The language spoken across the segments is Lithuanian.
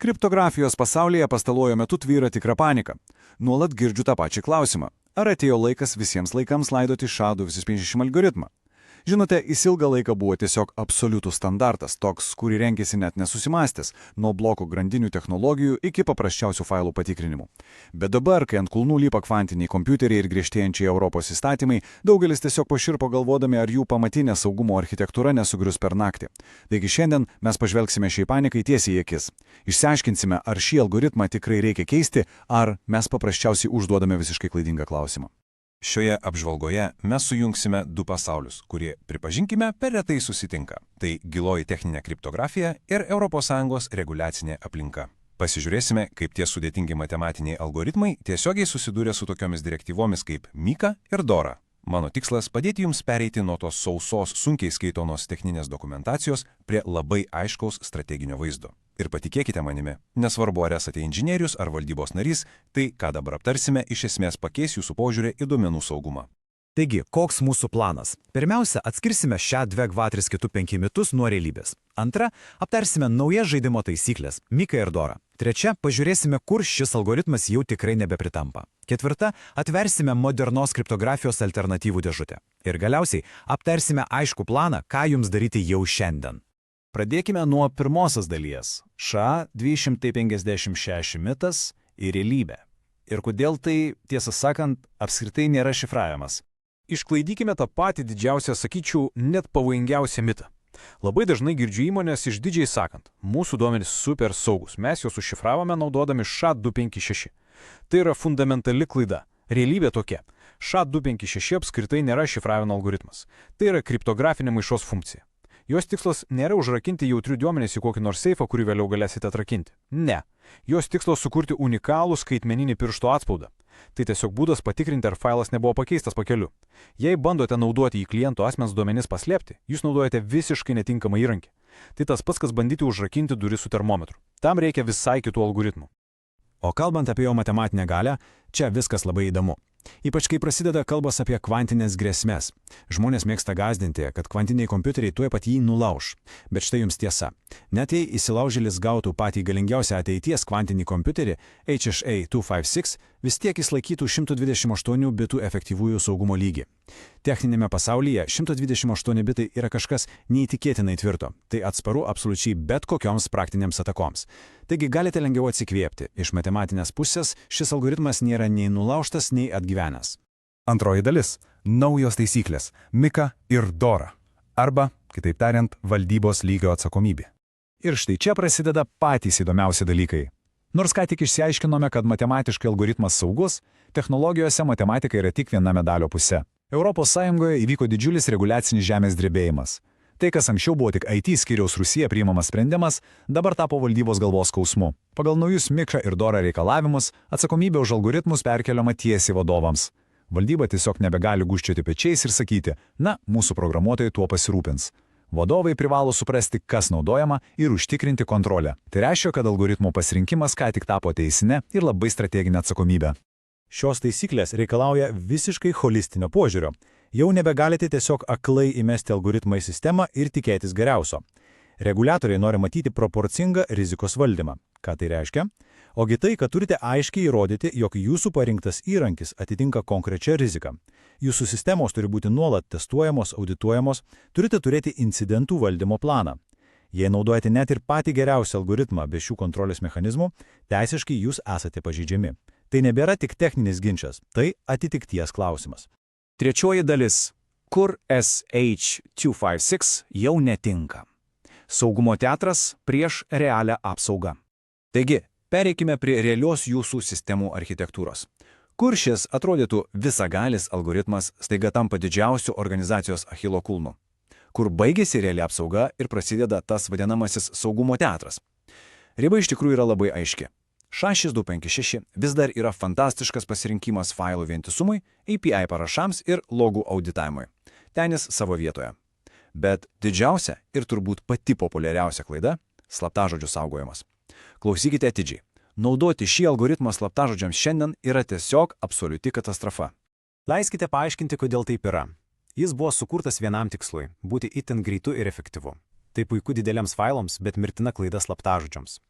Kriptografijos pasaulyje pastaruoju metu tvyra tikra panika. Nuolat girdžiu tą pačią klausimą. Ar atėjo laikas visiems laikams laidoti SHA-256 algoritmą? Žinote, jis ilgą laiką buvo tiesiog absoliutus standartas, toks, kurį rengėsi net nesusimastęs, nuo blokų grandinių technologijų iki paprasčiausių failų patikrinimų. Bet dabar, kai ant kulnų lipa kvantiniai kompiuteriai ir griežtėjančiai Europos įstatymai, daugelis tiesiog paširpo galvodami, ar jų pamatinė saugumo architektūra nesugrius per naktį. Taigi šiandien mes pažvelgsime šiai panikai tiesiai į akis. Išsiaiškinsime, ar šį algoritmą tikrai reikia keisti, ar mes paprasčiausiai užduodame visiškai klaidingą klausimą. Šioje apžvalgoje mes sujungsime du pasaulius, kurie, pripažinkime, per retai susitinka. Tai giloji techninė kriptografija ir ES reguliacinė aplinka. Pasižiūrėsime, kaip tie sudėtingi matematiniai algoritmai tiesiogiai susidūrė su tokiomis direktyvomis kaip Mika ir Dora. Mano tikslas padėti jums pereiti nuo tos sausos, sunkiai skaitomos techninės dokumentacijos prie labai aiškaus strateginio vaizdo. Ir patikėkite manimi, nesvarbu ar esate inžinierius ar valdybos narys, tai, ką dabar aptarsime, iš esmės pakeis jūsų požiūrį į duomenų saugumą. Taigi, koks mūsų planas? Pirmiausia, atskirsime šią 2G3K5 mitus nuo realybės. Antra, aptarsime naujas žaidimo taisyklės – Mika ir Dora. Trečia, pažiūrėsime, kur šis algoritmas jau tikrai nebepritampa. Ketvirta, atversime modernos kriptografijos alternatyvų dėžutę. Ir galiausiai, aptarsime aiškų planą, ką jums daryti jau šiandien. Pradėkime nuo pirmosios dalies – SHA-256 mitas ir realybė. Ir kodėl tai, tiesą sakant, apskritai nėra šifravimas. Išklaidykime tą patį didžiausią, sakyčiau, net pavojingiausią mitą. Labai dažnai girdžiu įmonės išdidžiai sakant, mūsų duomenys super saugus, mes juos užšifravome naudodami SHA-256. Tai yra fundamentali klaida. Realybė tokia. SHA-256 apskritai nėra šifravimo algoritmas. Tai yra kriptografinė maišos funkcija. Jos tikslas nėra užrakinti jautrių duomenys į kokį nors seifą, kurį vėliau galėsite atrakinti. Ne. Jos tikslas sukurti unikalų skaitmeninį piršto atspaudą. Tai tiesiog būdas patikrinti, ar failas nebuvo pakeistas pakeliu. Jei bandote naudoti į kliento asmens duomenis paslėpti, jūs naudojate visiškai netinkamą įrankį. Tai tas pats, kas bandyti užrakinti duris su termometru. Tam reikia visai kitų algoritmų. O kalbant apie jo matematinę galią, čia viskas labai įdomu. Ypač kai prasideda kalbos apie kvantinės grėsmės. Žmonės mėgsta gąsdinti, kad kvantiniai kompiuteriai tuoj pat jį nulauš. Bet štai jums tiesa. Net jei įsilaužėlis gautų patį galingiausią ateities kvantinį kompiuterį HSA-256, vis tiek jis laikytų 128 bitų efektyvųjų saugumo lygį. Techninėme pasaulyje 128 bitai yra kažkas neįtikėtinai tvirto. Tai atsparu absoliučiai bet kokioms praktinėms atakoms. Taigi galite lengviau atsikvėpti. Iš matematinės pusės šis algoritmas nėra nei nulaužtas, nei atgyvenęs. Antroji dalis – naujos taisyklės – Mika ir Dora. Arba, kitaip tariant, valdybos lygio atsakomybė. Ir štai čia prasideda patys įdomiausi dalykai. Nors ką tik išsiaiškinome, kad matematiškai algoritmas saugus, technologijose matematika yra tik viena medalio pusė. ES įvyko didžiulis reguliacinis žemės drebėjimas. Tai, kas anksčiau buvo tik IT skyriaus Rusija priimamas sprendimas, dabar tapo valdybos galvos skausmu. Pagal naujus Mika ir Dora reikalavimus, atsakomybė už algoritmus perkeliama tiesiai vadovams. Valdyba tiesiog nebegali gūžčioti pečiais ir sakyti, na, mūsų programuotojai tuo pasirūpins. Vadovai privalo suprasti, kas naudojama ir užtikrinti kontrolę. Tai reiškia, kad algoritmų pasirinkimas ką tik tapo teisinė ir labai strateginė atsakomybė. Šios taisyklės reikalauja visiškai holistinio požiūrio. Jau nebegalite tiesiog aklai įmesti algoritmą į sistemą ir tikėtis geriausio. Reguliatoriai nori matyti proporcingą rizikos valdymą. Ką tai reiškia? Ogi tai, kad turite aiškiai įrodyti, jog jūsų parinktas įrankis atitinka konkrečią riziką. Jūsų sistemos turi būti nuolat testuojamos, audituojamos, turite turėti incidentų valdymo planą. Jei naudojate net ir patį geriausią algoritmą be šių kontrolės mechanizmų, teisiškai jūs esate pažeidžiami. Tai nebėra tik techninis ginčas, tai atitikties klausimas. Trečioji dalis – kur SH-256 jau netinka. Saugumo teatras prieš realią apsaugą. Taigi, pereikime prie realios jūsų sistemų architektūros. Kur šis atrodytų visagalis algoritmas staiga tampa didžiausiu organizacijos Achilo kulnu. Kur baigėsi reali apsauga ir prasideda tas vadinamasis saugumo teatras. Riba iš tikrųjų yra labai aiški. SHA-256 vis dar yra fantastiškas pasirinkimas failų vientisumui, API parašams ir logų auditavimui. Ten jis savo vietoje. Bet didžiausia ir turbūt pati populiariausia klaida – slaptažodžių saugojimas. Klausykite atidžiai. Naudoti šį algoritmą slaptažodžiams šiandien yra tiesiog absoliuti katastrofa. Leiskite paaiškinti, kodėl taip yra. Jis buvo sukurtas vienam tikslui – būti itin greitu ir efektyvu. Tai puiku dideliams failams, bet mirtina klaida slaptažodžiams.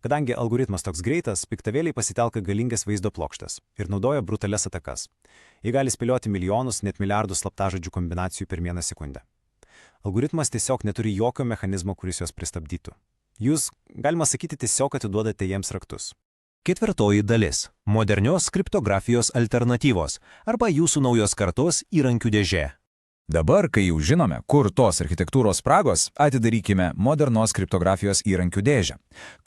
Kadangi algoritmas toks greitas, piktavėliai pasitelka galingas vaizdo plokštes ir naudoja brutalias atakas. Jie gali spėlioti milijonus, net milijardus slaptažodžių kombinacijų per vieną sekundę. Algoritmas tiesiog neturi jokio mechanizmo, kuris juos pristabdytų. Jūs, galima sakyti, tiesiog atiduodate jiems raktus. Ketvirtoji dalis – modernios kriptografijos alternatyvos arba jūsų naujos kartos įrankių dėžė. Dabar, kai jau žinome, kur tos architektūros spragos, atidarykime modernos kriptografijos įrankių dėžę.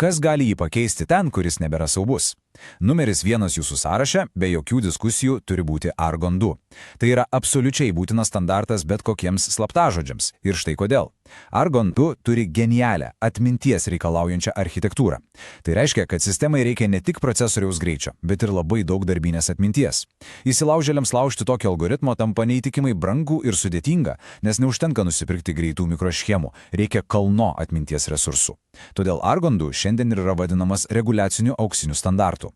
Kas gali jį pakeisti ten, kuris nebėra saugus? Numeris 1 jūsų sąraše, be jokių diskusijų, turi būti Argon 2. Tai yra absoliučiai būtinas standartas bet kokiems slaptažodžiams. Ir štai kodėl. Argon 2 turi genialią, atminties reikalaujančią architektūrą. Tai reiškia, kad sistemai reikia ne tik procesoriaus greičio, bet ir labai daug darbinės atminties. Įsilaužėliams laužti tokio algoritmo tampa neįtikimai brangu ir sudėtinga, nes neužtenka nusipirkti greitų mikroschemų, reikia kalno atminties resursų. Todėl Argon 2 šiandien yra vadinamas reguliaciniu auksiniu standartu.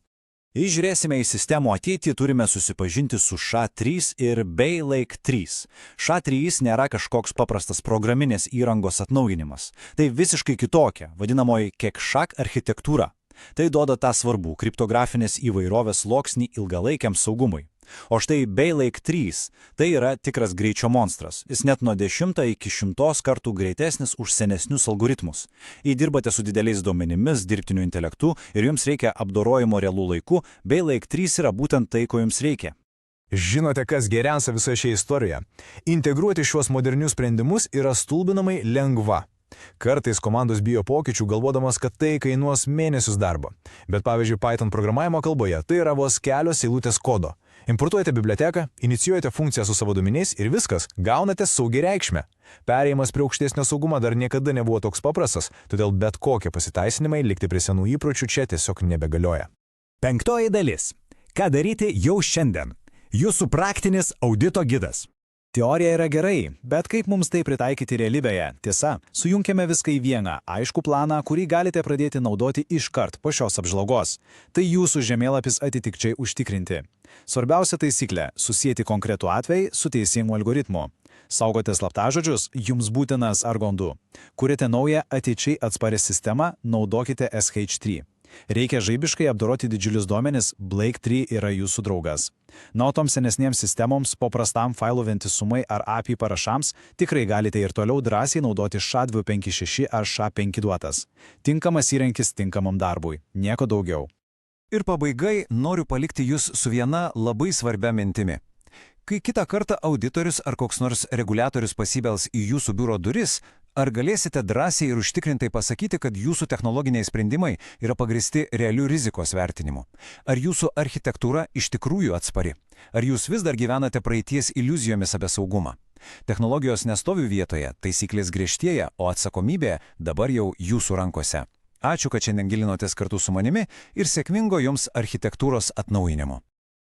Jei žiūrėsime į sistemų ateitį, turime susipažinti su SHA-3 ir Bay Lake 3. SHA-3 nėra kažkoks paprastas programinės įrangos atnaujinimas. Tai visiškai kitokia, vadinamoji Kekshack architektūra. Tai duoda tą svarbų kriptografinės įvairovės sluoksnį ilgalaikiam saugumui. O štai Bay Lake 3 tai yra tikras greičio monstras. Jis net nuo 10 iki 100 kartų greitesnis už senesnius algoritmus. Jei dirbate su dideliais duomenimis, dirbtiniu intelektu ir jums reikia apdorojimo realių laikų, Bay Lake 3 yra būtent tai, ko jums reikia. Žinote, kas geriausia visoje šioje istorijoje? Integruoti šiuos modernius sprendimus yra stulbinamai lengva. Kartais komandos bijo pokyčių, galvodamas, kad tai kainuos mėnesius darbo. Bet pavyzdžiui, Python programavimo kalboje tai yra vos kelios eilutės kodo. Importuojate biblioteką, inicijuojate funkciją su savo duomeniais ir viskas, gaunate saugią reikšmę. Perėjimas prie aukštesnio saugumo dar niekada nebuvo toks paprastas, todėl bet kokie pasiteisinimai likti prie senų įpročių čia tiesiog nebegalioja. Penktoji dalis. Ką daryti jau šiandien? Jūsų praktinis audito gidas. Teorija yra gerai, bet kaip mums tai pritaikyti realybėje? Tiesa, sujunkime viską į vieną aiškų planą, kurį galite pradėti naudoti iškart po šios apžvalgos. Tai jūsų žemėlapis atitikčiai užtikrinti. Svarbiausia taisyklė – susijęti konkretų atvejį su teisingu algoritmu. Saugote slaptažodžius, jums būtinas Argon 2. Kuriate naują ateičiai atsparę sistemą, naudokite SH3. Reikia žaibiškai apdoroti didžiulius duomenis, Blake 3 yra jūsų draugas. Na, o toms senesniems sistemoms, paprastam failų vientisumai ar API parašams, tikrai galite ir toliau drąsiai naudoti SHA-256 ar SHA-5 Tinkamas įrankis tinkamam darbui, nieko daugiau. Ir pabaigai noriu palikti jūs su viena labai svarbia mintimi. Kai kitą kartą auditorius ar koks nors reguliatorius pasibels į jūsų biuro duris, ar galėsite drąsiai ir užtikrintai pasakyti, kad jūsų technologiniai sprendimai yra pagristi realių rizikos vertinimu? Ar jūsų architektūra iš tikrųjų atspari? Ar jūs vis dar gyvenate praeities iliuzijomis apie saugumą? Technologijos nestovi vietoje, taisyklės griežtėja, o atsakomybė dabar jau jūsų rankose. Ačiū, kad šiandien gilinotės kartu su manimi ir sėkmingo jums architektūros atnaujinimo.